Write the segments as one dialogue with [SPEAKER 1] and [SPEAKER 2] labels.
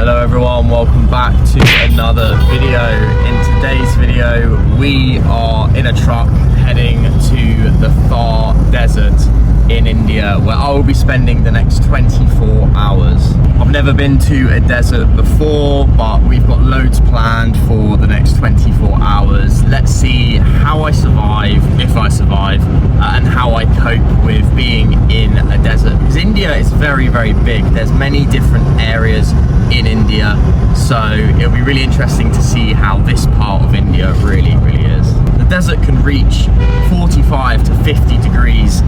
[SPEAKER 1] Hello everyone, welcome back to another video. In today's video we are in a truck heading to the Thar Desert in India, where I will be spending the next 24 hours. I've never been to a desert before, but we've got loads planned for the next 24 hours. Let's see how I survive, if I survive, and how I cope with being in a desert. Because India is very, very big. There's many different areas in India, so it'll be really interesting to see how this part of India really is. The desert can reach 45 to 50 degrees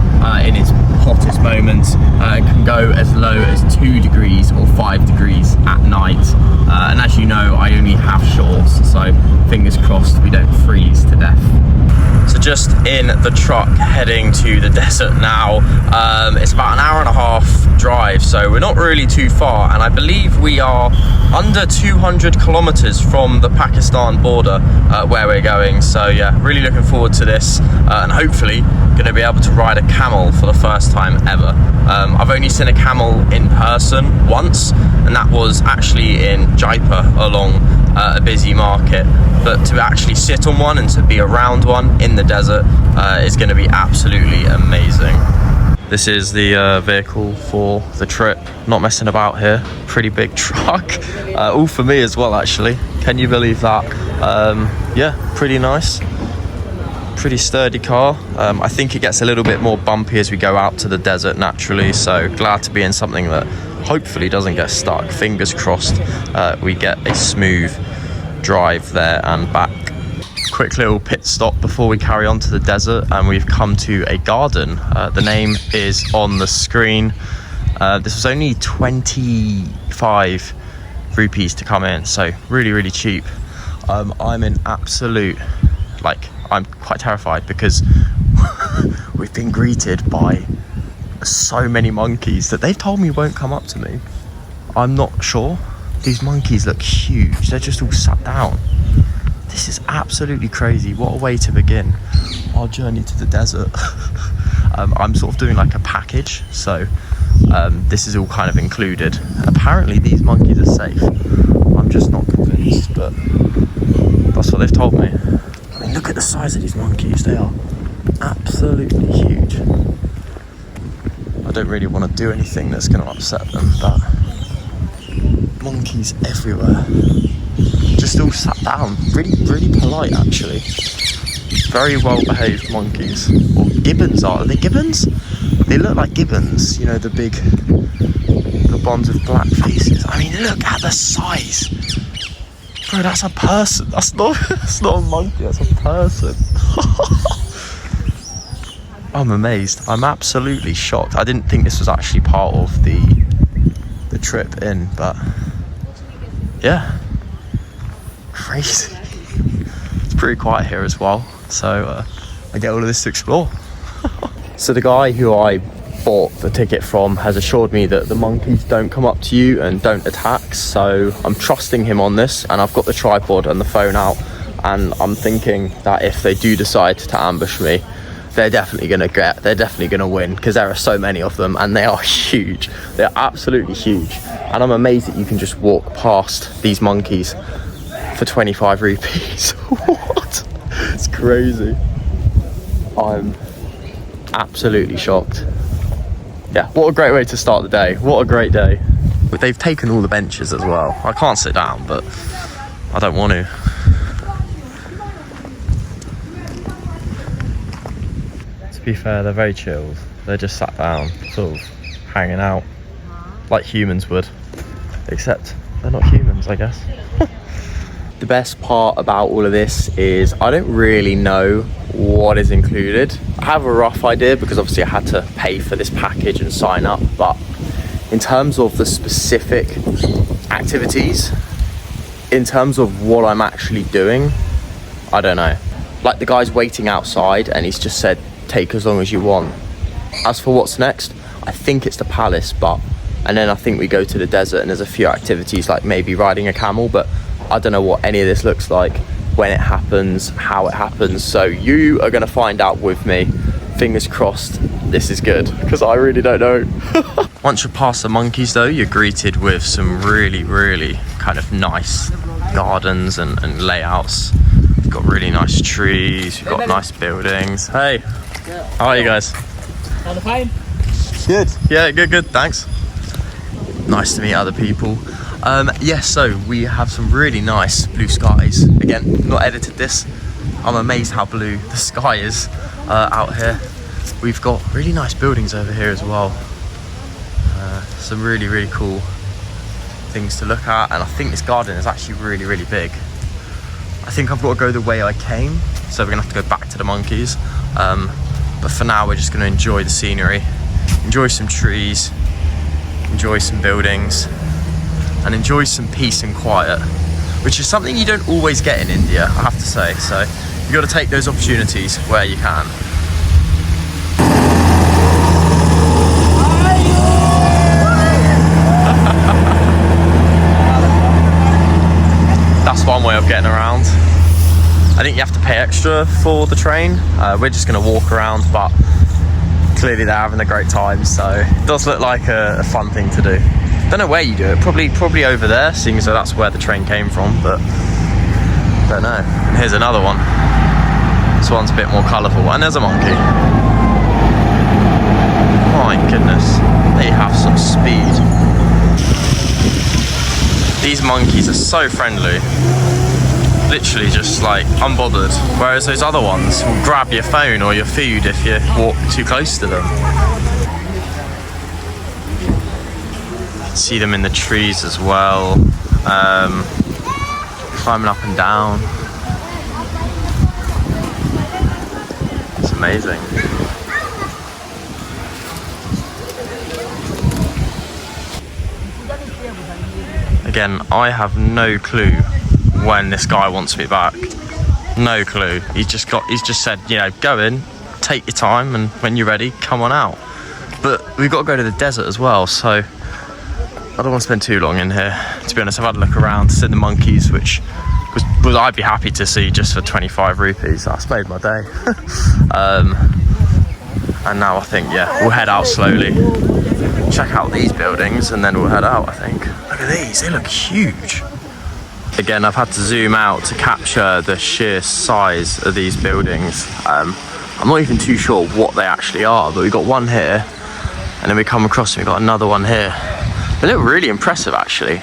[SPEAKER 1] in its hottest moments. It can go as low as 2 degrees or 5 degrees at night. And as you know, I only have shorts, so fingers crossed we don't freeze to death. So just in the truck heading to the desert now. It's about an hour and a half drive, so we're not really too far, and I believe we are under 200 kilometers from the Pakistan border where we're going. So yeah, really looking forward to this, and hopefully going to be able to ride a camel for the first time ever. I've only seen a camel in person once, and that was actually in Jaipur along a busy market. But to actually sit on one and to be around one in the desert is going to be absolutely amazing. This is the vehicle for the trip. Not messing about here. Pretty big truck. All for me as well, actually. Can you believe that? Yeah, pretty nice. Pretty sturdy car. I think it gets a little bit more bumpy as we go out to the desert naturally, so glad to be in something that hopefully doesn't get stuck. Fingers crossed we get a smooth drive there and back. Quick little pit stop before we carry on to the desert, and we've come to a garden. The name is on the screen. This was only 25 rupees to come in, so really cheap. I'm in absolute, I'm quite terrified because we've been greeted by so many monkeys that they've told me won't come up to me. I'm not sure. These monkeys look huge. They're just all sat down. This is absolutely crazy. What a way to begin our journey to the desert. I'm sort of doing like a package, so this is all kind of included. Apparently these monkeys are safe. I'm just not convinced, but that's what they've told me. I mean, look at the size of these monkeys. They are absolutely huge. I don't really want to do anything that's going to upset them, but monkeys everywhere. Just all sat down. Really polite, actually. Very well behaved monkeys. Or gibbons are they gibbons? They look like gibbons, you know, the ones with black faces. I mean, look at the size. Bro, that's a person. That's not a monkey, that's a person. I'm amazed. I'm absolutely shocked. I didn't think this was actually part of the trip in, but yeah, crazy. It's pretty quiet here as well, so I get all of this to explore. So the guy who I bought the ticket from has assured me that the monkeys don't come up to you and don't attack, so I'm trusting him on this, and I've got the tripod and the phone out, and I'm thinking that if they do decide to ambush me, they're definitely gonna win, because there are so many of them and they are huge. They're absolutely huge, and I'm amazed that you can just walk past these monkeys for 25 rupees. What? It's crazy. I'm absolutely shocked. Yeah, what a great way to start the day. What a great day. But they've taken all the benches as well. I can't sit down, but I don't want to. To be fair, they're very chilled. They're just sat down, sort of hanging out like humans would, except they're not humans, I guess. The best part about all of this is I don't really know what is included. I have a rough idea because obviously I had to pay for this package and sign up, but in terms of the specific activities, in terms of what I'm actually doing, I don't know. Like, the guy's waiting outside and he's just said, take as long as you want. As for what's next, I think it's the palace, and then I think we go to the desert and there's a few activities like maybe riding a camel, but I don't know what any of this looks like, when it happens, how it happens. So you are going to find out with me. Fingers crossed this is good, because I really don't know. Once you're past the monkeys though, you're greeted with some really, really kind of nice gardens and layouts. We've got really nice trees, we've got nice buildings. Hey, how are you guys?
[SPEAKER 2] Fine.
[SPEAKER 1] Good. Yeah, good, thanks. Nice to meet other people. So we have some really nice blue skies. Again, not edited this. I'm amazed how blue the sky is out here. We've got really nice buildings over here as well. Some really, really cool things to look at. And I think this garden is actually really, really big. I think I've got to go the way I came. So we're gonna have to go back to the monkeys. But for now, we're just gonna enjoy the scenery, enjoy some trees, enjoy some buildings, and enjoy some peace and quiet, which is something you don't always get in India, I have to say. So you've got to take those opportunities where you can. That's one way of getting around. I think you have to pay extra for the train. We're just going to walk around, but clearly they're having a great time, so it does look like a fun thing to do. Don't know where you do it, probably over there, seeing as though that's where the train came from, but don't know. And here's another one. This one's a bit more colourful, and there's a monkey. My goodness, they have some speed. These monkeys are so friendly, literally just like unbothered, whereas those other ones will grab your phone or your food if you walk too close to them. See them in the trees as well, climbing up and down. It's amazing. Again, I have no clue when this guy wants me back. No clue. He's just said, you know, go in, take your time, and when you're ready, come on out. But we've got to go to the desert as well, so I don't want to spend too long in here. To be honest, I've had a look around, seen the monkeys, which was I'd be happy to see just for 25 rupees. That's made my day. And now I think, yeah, we'll head out slowly, check out these buildings, and then we'll head out, I think. Look at these, they look huge. Again, I've had to zoom out to capture the sheer size of these buildings. I'm not even too sure what they actually are, but we've got one here, and then we come across and we've got another one here. They look really impressive, actually.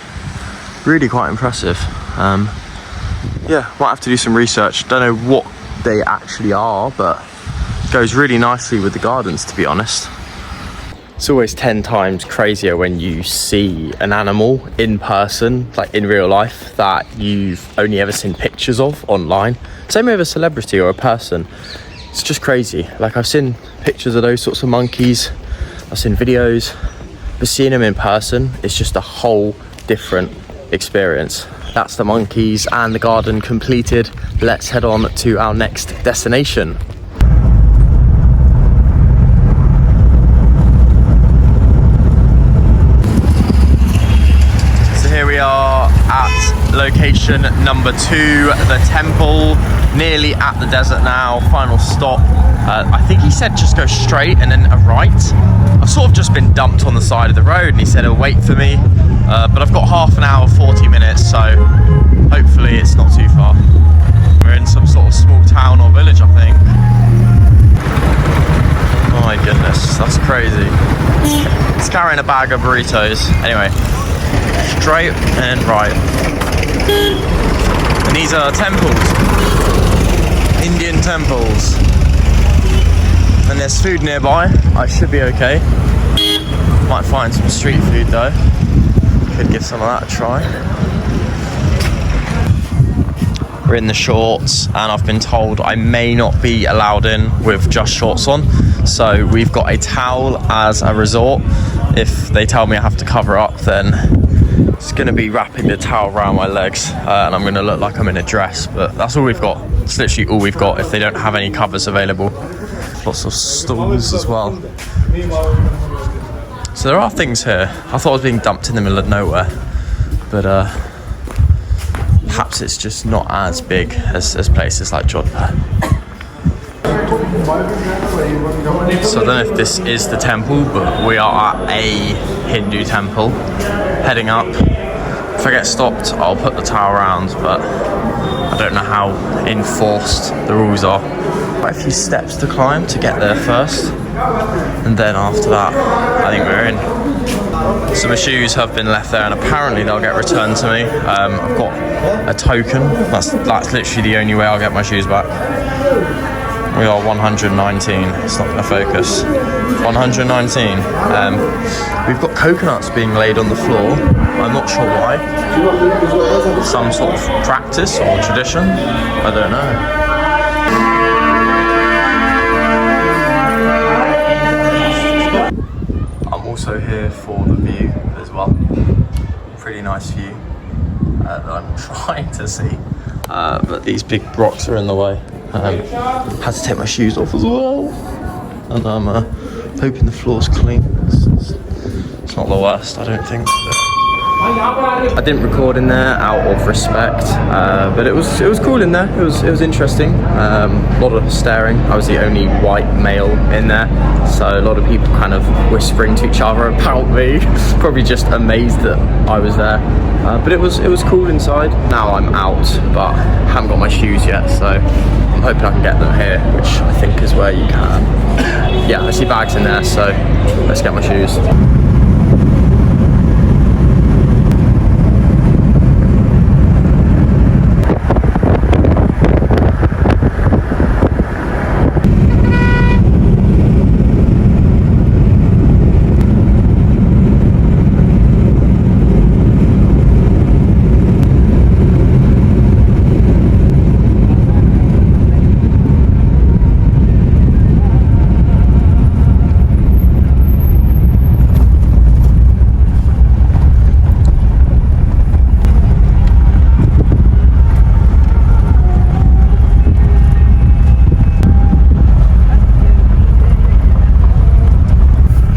[SPEAKER 1] Really quite impressive. Yeah, might have to do some research. Don't know what they actually are, but it goes really nicely with the gardens, to be honest. It's always 10 times crazier when you see an animal in person, like in real life, that you've only ever seen pictures of online. Same with a celebrity or a person. It's just crazy. Like, I've seen pictures of those sorts of monkeys, I've seen videos, but seeing them in person, it's just a whole different experience. That's the monkeys and the garden completed. Let's head on to our next destination. So here we are at location number 2, the temple. Nearly at the desert now, final stop. I think he said just go straight and then a right. I've sort of just been dumped on the side of the road, and he said he'll wait for me. But I've got half an hour, 40 minutes, so hopefully it's not too far. We're in some sort of small town or village, I think. Oh my goodness, that's crazy. He's carrying a bag of burritos. Anyway, straight and right. And these are temples. Indian temples. And there's food nearby. I should be okay. Might find some street food though. Could give some of that a try. We're in the shorts, and I've been told I may not be allowed in with just shorts on. So we've got a towel as a resort. If they tell me I have to cover up, then it's going to be wrapping the towel around my legs, and I'm going to look like I'm in a dress, but that's all we've got. It's literally all we've got if they don't have any covers available. Lots of stalls as well. So there are things here. I thought I was being dumped in the middle of nowhere, but perhaps it's just not as big as places like Jodhpur. So I don't know if this is the temple, but we are at a Hindu temple, heading up. If I get stopped, I'll put the towel around, but I don't know how enforced the rules are. Quite a few steps to climb to get there first, and then after that, I think we're in. So my shoes have been left there, and apparently they'll get returned to me. I've got a token. That's literally the only way I'll get my shoes back. We are 119. It's not going to focus. 119. We've got coconuts being laid on the floor. I'm not sure why. Some sort of practice or tradition. I don't know. I'm also here for the view as well. Pretty nice view that I'm trying to see. But these big rocks are in the way. Had to take my shoes off as well, and I'm hoping the floor's clean. It's not the worst, I don't think. I didn't record in there out of respect, but it was cool in there. It was interesting. A lot of staring. I was the only white male in there, so a lot of people kind of whispering to each other about me. Probably just amazed that I was there. But it was cool inside. Now I'm out, but I haven't got my shoes yet, so I'm hoping I can get them here, which I think is where you can. Yeah, I see bags in there, so let's get my shoes.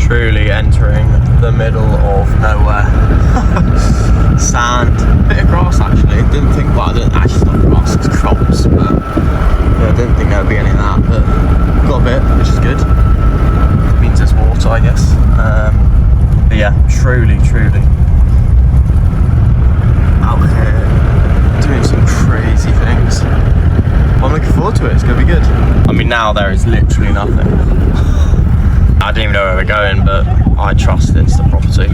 [SPEAKER 1] Truly entering the middle of nowhere. Sand, bit of grass actually. Didn't think, well, I didn't actually not grass, it's crops, but yeah, I didn't think there would be any of that, but got a bit, which is good. It means there's water, I guess. But yeah, truly out here doing some crazy things. I'm looking forward to it, it's gonna be good. I mean, now there is literally nothing. I didn't even know where we're going, but I trust it's the property.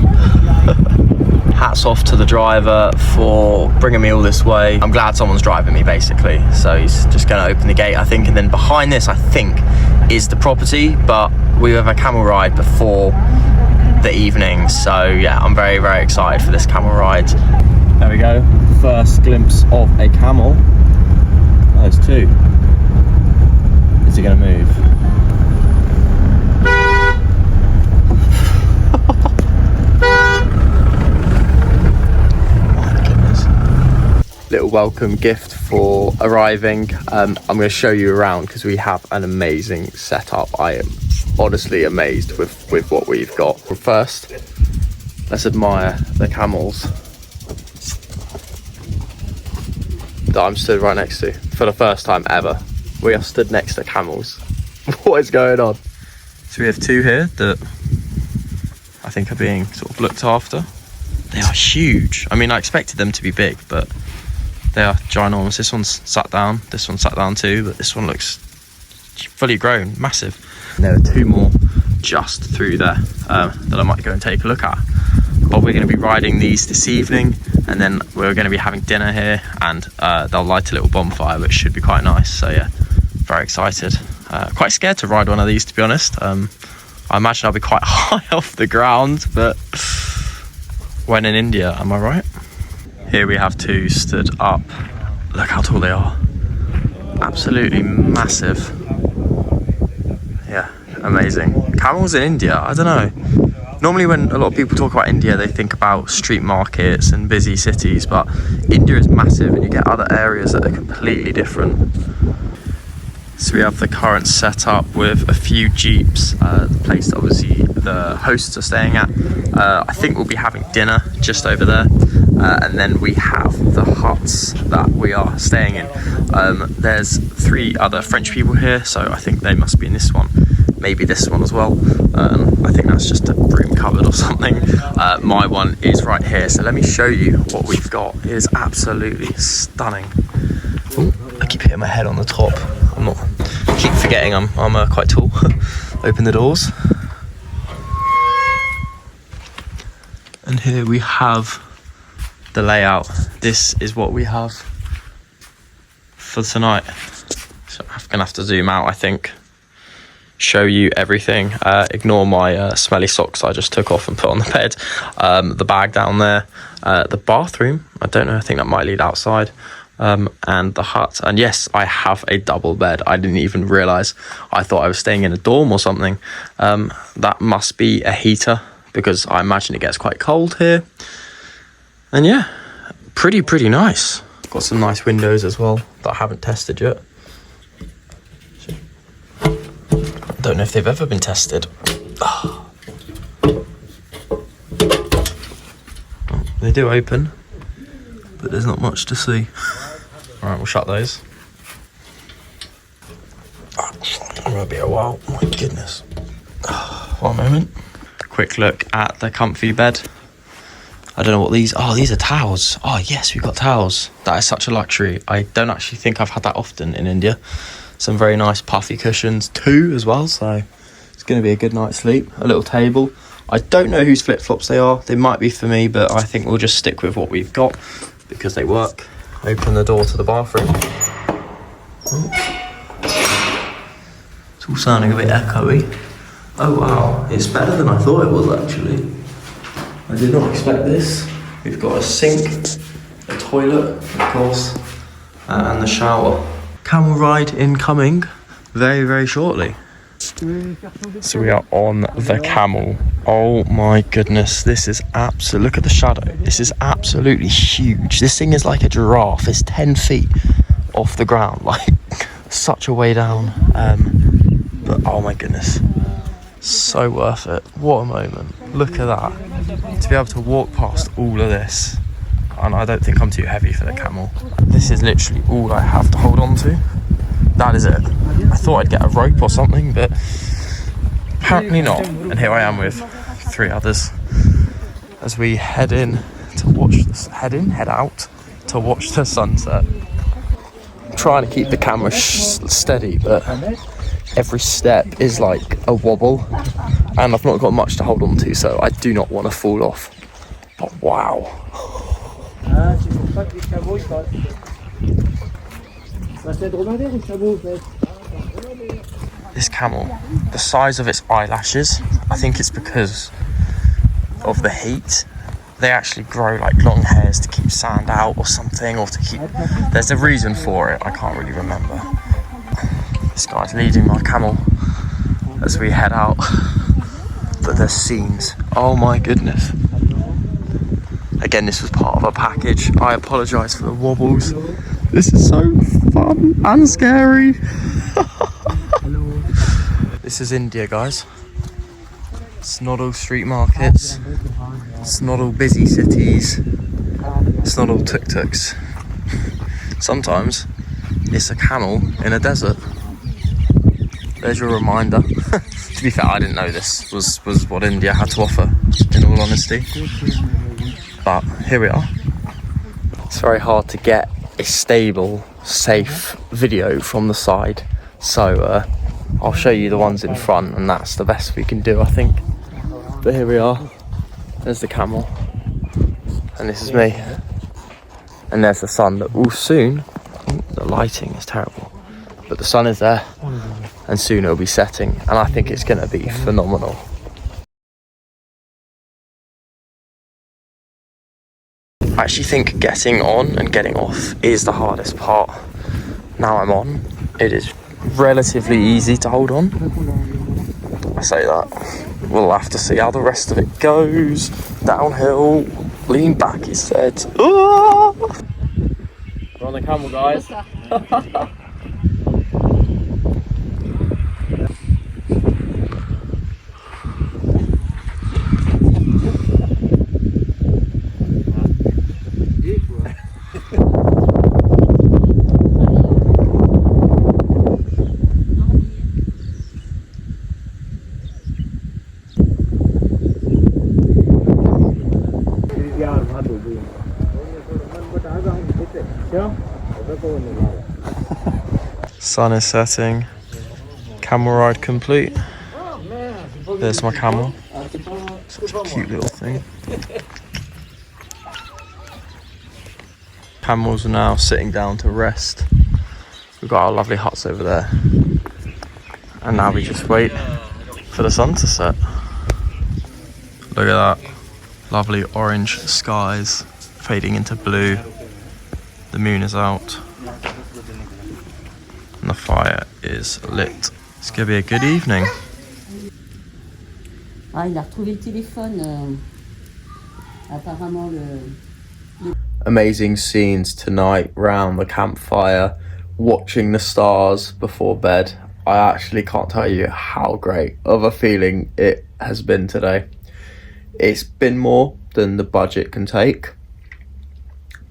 [SPEAKER 1] Hats off to the driver for bringing me all this way. I'm glad someone's driving me, basically. So he's just going to open the gate, I think, and then behind this, I think, is the property. But we have a camel ride before the evening, so yeah, I'm very, very excited for this camel ride. There we go. First glimpse of a camel. Oh, there's two. Is he going to move? Little welcome gift for arriving. I'm going to show you around because we have an amazing setup. I am honestly amazed with what we've got. But first, let's admire the camels that I'm stood right next to for the first time ever. We are stood next to camels. What is going on? So we have two here that I think are being sort of looked after. They are huge. I mean, I expected them to be big, but they are ginormous. This one's sat down, this one sat down too, but this one looks fully grown, massive. And there are two more just through there that I might go and take a look at. But we're going to be riding these this evening, and then we're going to be having dinner here, and they'll light a little bonfire, which should be quite nice. So yeah, very excited. Quite scared to ride one of these, to be honest. I imagine I'll be quite high off the ground, but when in India, am I right? Here we have two stood up. Look how tall they are. Absolutely massive. Yeah, amazing. Camels in India, I don't know. Normally when a lot of people talk about India, they think about street markets and busy cities, but India is massive and you get other areas that are completely different. So we have the current setup with a few jeeps, the place that obviously the hosts are staying at. I think we'll be having dinner just over there. and then we have the huts that we are staying in. There's 3 other French people here, so I think they must be in this one, maybe this one as well. I think that's just a broom cupboard or something. My one is right here, so let me show you what we've got. It is absolutely stunning. Ooh, I keep hitting my head on the top. I keep forgetting I'm quite tall. Open the doors. And here we have the layout. This is what we have for tonight. So I'm gonna have to zoom out, I think. Show you everything. Ignore my smelly socks I just took off and put on the bed. The bag down there. The bathroom. I don't know, I think that might lead outside. And the hut. And yes, I have a double bed. I didn't even realise. I thought I was staying in a dorm or something. That must be a heater, because I imagine it gets quite cold here. And yeah, pretty nice. Got some nice windows as well that I haven't tested yet. Don't know if they've ever been tested. Oh, they do open, but there's not much to see. All right, we'll shut those. It might be a while. Oh my goodness. One moment. Quick look at the comfy bed. I don't know what these are. Oh, these are towels. Oh yes, we've got towels. That is such a luxury. I don't actually think I've had that often in India. Some very nice puffy cushions too as well, so it's going to be a good night's sleep. A little table. I don't know whose flip-flops they are. They might be for me, but I think we'll just stick with what we've got because they work. Open the door to the bathroom. Oh. It's all sounding a bit echoey. Oh wow, it's better than I thought it was actually. I did not expect this. We've got a sink, a toilet, of course, and the shower. Camel ride incoming very shortly. So we are on the camel. Oh my goodness, this is absolute. Look at the shadow. This is absolutely huge. This thing is like a giraffe. It's 10 feet off the ground, like such a way down. But oh my goodness, so worth it. What a moment. Look at that. To be able to walk past all of this. And I don't think I'm too heavy for the camel. This is literally all I have to hold on to. That is it. I thought I'd get a rope or something, but apparently not. And here I am with 3 others as we head out to watch the sunset. I'm trying to keep the camera steady, but every step is like a wobble, and I've not got much to hold on to, so I do not want to fall off. But wow. This camel, the size of its eyelashes, I think it's because of the heat. They actually grow like long hairs to keep sand out or something, or to keep... There's a reason for it, I can't really remember. This guy's leading my camel as we head out. But there's scenes. Oh my goodness. Again, this was part of a package. I apologise for the wobbles. This is so fun and scary. This is India, guys. It's not all street markets. It's not all busy cities. It's not all tuk-tuks. Sometimes it's a camel in a desert. There's your reminder. To be fair, I didn't know this was what India had to offer, in all honesty. But here we are. It's very hard to get a stable, safe video from the side. So I'll show you the ones in front, and that's the best we can do, I think. But here we are. There's the camel. And this is me. And there's the sun that will soon... The lighting is terrible. But the sun is there. And soon it'll be setting. And I think it's going to be phenomenal. I actually think getting on and getting off is the hardest part. Now I'm on, it is relatively easy to hold on. I say that. We'll have to see how the rest of it goes. Downhill, lean back, he said. Oh! We're on the camel, guys. Sun is setting. Camel ride complete. There's my camel. Such a cute little thing. Camels are now sitting down to rest. We've got our lovely huts over there. And now we just wait for the sun to set. Look at that. Lovely orange skies fading into blue. The moon is out. And the fire is lit. It's gonna be a good evening.
[SPEAKER 2] Ah, il a retrouvé le téléphone. Apparemment,
[SPEAKER 1] Amazing scenes tonight round the campfire, watching the stars before bed. I actually can't tell you how great of a feeling it has been today. It's been more than the budget can take,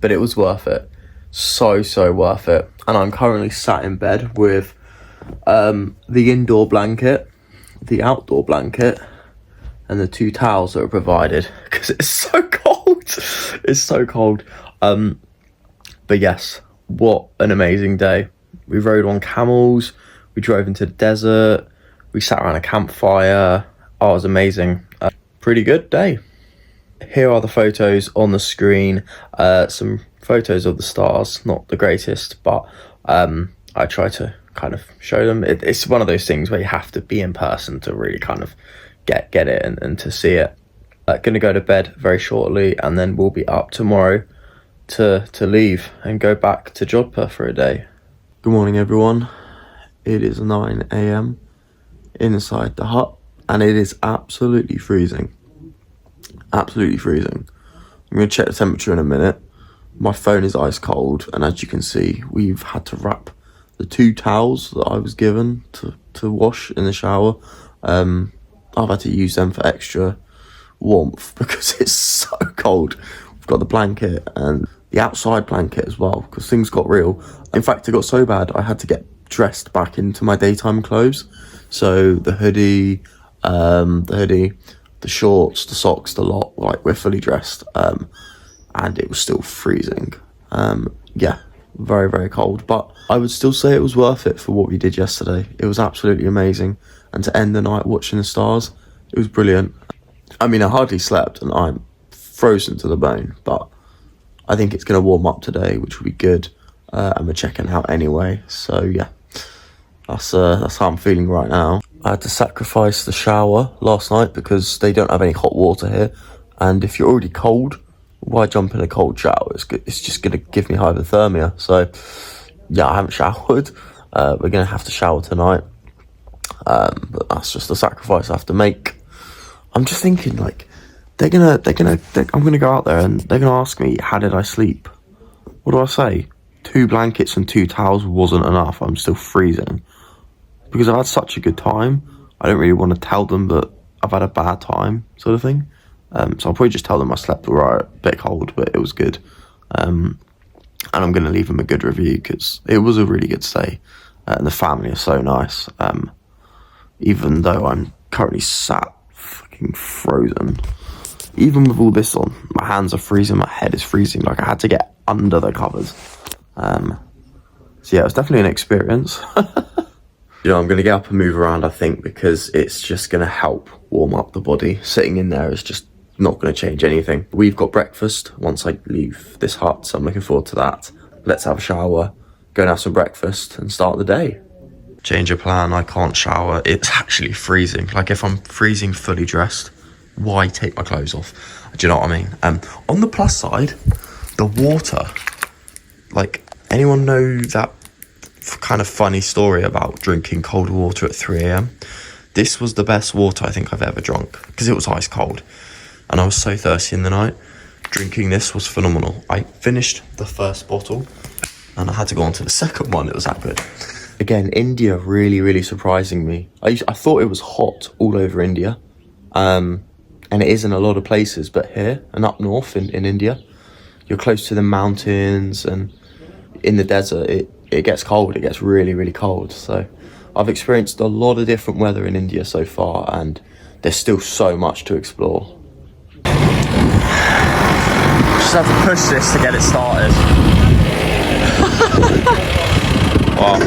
[SPEAKER 1] but it was worth it. So worth it. And I'm currently sat in bed with the indoor blanket, the outdoor blanket, and the 2 towels that are provided because it's so cold. It's so cold. But yes, what an amazing day. We rode on camels, we drove into the desert, we sat around a campfire. Oh, it was amazing. Pretty good day. Here are the photos on the screen. Some photos of the stars, not the greatest, but I try to kind of show them. It's one of those things where you have to be in person to really kind of get it and to see it. Gonna go to bed very shortly, and then we'll be up tomorrow to leave and go back to Jodhpur for a day. Good morning, everyone. It is 9 a.m. inside the hut, and it is absolutely freezing. Absolutely freezing. I'm gonna check the temperature in a minute. My phone is ice cold, and as you can see, we've had to wrap the 2 towels that I was given to wash in the shower. I've had to use them for extra warmth because it's so cold. We've got the blanket and the outside blanket as well because things got real. In fact, it got so bad I had to get dressed back into my daytime clothes. So the hoodie, the shorts, the socks, the lot, like we're fully dressed. And it was still freezing. Yeah, very cold, but I would still say it was worth it for what we did yesterday. It was absolutely amazing, and to end the night watching the stars, it was brilliant. I mean, I hardly slept and I'm frozen to the bone, but I think it's going to warm up today, which will be good, and we're checking out anyway. So yeah, that's how I'm feeling right now. I had to sacrifice the shower last night because they don't have any hot water here, and if you're already cold, why jump in a cold shower? It's just going to give me hypothermia. So yeah, I haven't showered. We're going to have to shower tonight. But that's just a sacrifice I have to make. I'm just thinking, like, I'm going to go out there and they're going to ask me, how did I sleep? What do I say? 2 blankets and 2 towels wasn't enough. I'm still freezing. Because I've had such a good time, I don't really want to tell them that I've had a bad time, sort of thing. So I'll probably just tell them I slept alright, a bit cold, but it was good. And I'm going to leave them a good review because it was a really good stay. And the family is so nice. Even though I'm currently sat fucking frozen. Even with all this on, my hands are freezing, my head is freezing. Like, I had to get under the covers. So yeah, it was definitely an experience. You know, I'm going to get up and move around, I think, because it's just going to help warm up the body. Sitting in there is just not going to change anything. We've got breakfast once I leave this hut, so I'm looking forward to that. Let's have a shower, go and have some breakfast and start the day. Change of plan, I can't shower. It's actually freezing. Like, if I'm freezing fully dressed, why take my clothes off? Do you know what I mean? On the plus side, the water, like, anyone know that kind of funny story about drinking cold water at 3 a.m? This was the best water I think I've ever drunk because it was ice cold and I was so thirsty in the night. Drinking this was phenomenal. I finished the first bottle and I had to go on to the second one. It was that good. Again, India really surprising me. I thought it was hot all over India, and it is in a lot of places, but here and up north in India, you're close to the mountains, and in the desert it gets cold. It gets really cold. So I've experienced a lot of different weather in India so far, and there's still so much to explore. Just have to push this to get it started. far.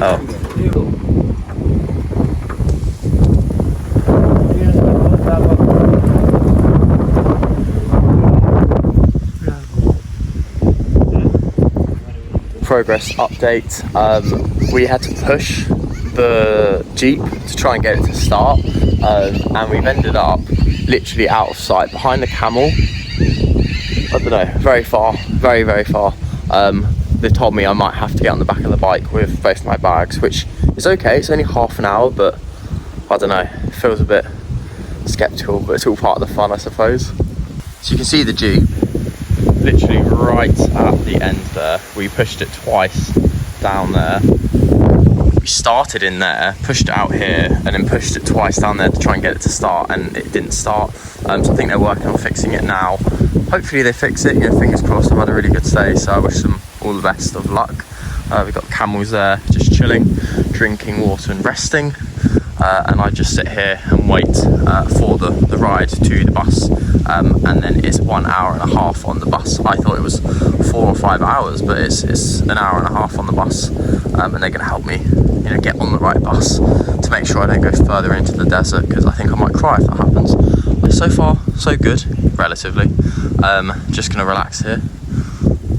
[SPEAKER 1] Oh. Progress update. We had to push the Jeep to try and get it to start, and we've ended up literally out of sight behind the camel. I don't know, very far, very far. They told me I might have to get on the back of the bike with both my bags, which is okay. It's only half an hour, but I don't know, it feels a bit skeptical, but it's all part of the fun, I suppose. So you can see the Jeep literally right at the end there. We pushed it twice down there. We started in there, pushed it out here, and then pushed it twice down there to try and get it to start, and it didn't start. So I think they're working on fixing it now. Hopefully they fix it, you know, fingers crossed. I've had a really good stay, so I wish them all the best of luck. We've got camels there just chilling, drinking water and resting. And I just sit here and wait for the ride to the bus, and then it's 1 hour and a half on the bus. I thought it was 4 or 5 hours, but it's an hour and a half on the bus, and they're going to help me, you know, get on the right bus to make sure I don't go further into the desert, because I think I might cry if that happens. But so far, so good, relatively. Just going to relax here,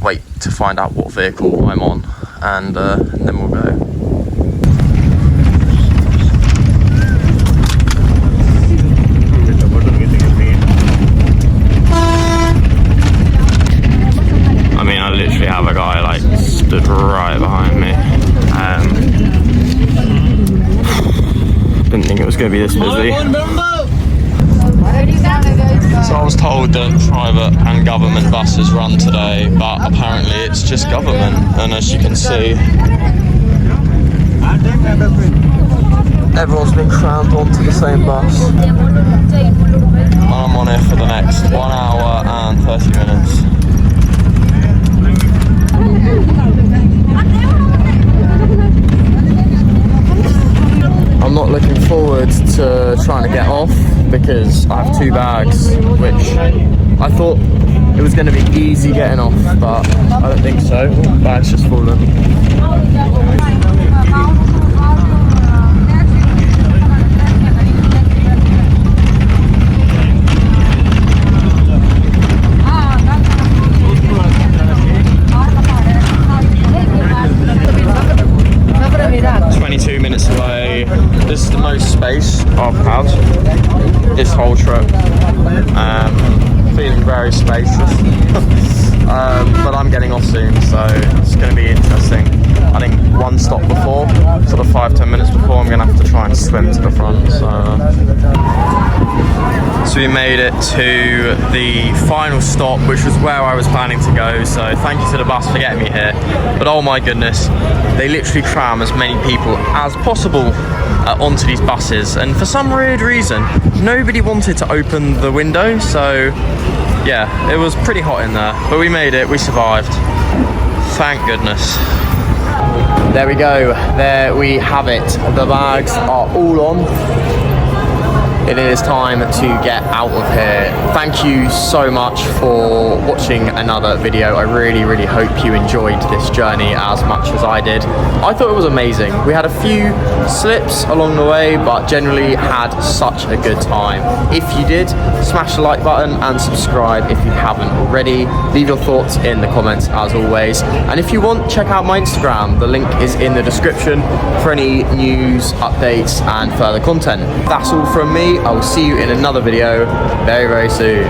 [SPEAKER 1] wait to find out what vehicle I'm on, and then we'll go. I literally have a guy like stood right behind me. Didn't think it was going to be this busy. So I was told that private and government buses run today, but apparently it's just government, and as you can see, everyone's been crammed onto the same bus. I'm on it for the next 1 hour and 30 minutes. I'm not looking forward to trying to get off because I have 2 bags, which I thought it was going to be easy getting off, but I don't think so. Oh, bag's just fallen. This is the most space I've had this whole trip. Feeling very spacious. But I'm getting off soon, so it's going to be interesting. I think one stop before, sort of 5-10 minutes before, I'm going to have to try and swim to the front. So we made it to the final stop, which was where I was planning to go. So thank you to the bus for getting me here. But oh my goodness, they literally cram as many people as possible onto these buses, and for some weird reason nobody wanted to open the window, so yeah, it was pretty hot in there, but we made it, we survived, thank goodness. There we go, there we have it, the bags are all on. It is time to get out of here. Thank you so much for watching another video. I really hope you enjoyed this journey as much as I did. I thought it was amazing. We had a few slips along the way, but generally had such a good time. If you did, smash the like button and subscribe if you haven't already. Leave your thoughts in the comments as always. And if you want, check out my Instagram. The link is in the description for any news, updates and further content. That's all from me. I will see you in another video very soon.